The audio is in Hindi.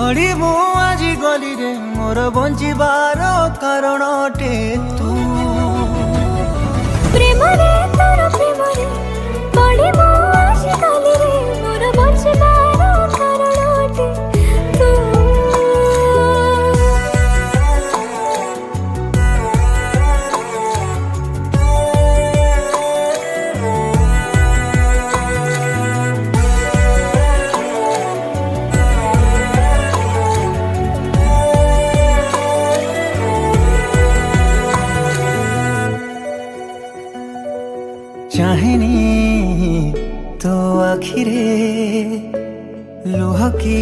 पड़ी मु आज गली रे मोर बंचिबार कारण अटे तू प्रेम रे तोर प्रेम रे पड़ी मु आज गली रे मोर बंचिबार कारण अटे तू। चाहेनी तो आखिरे लुह की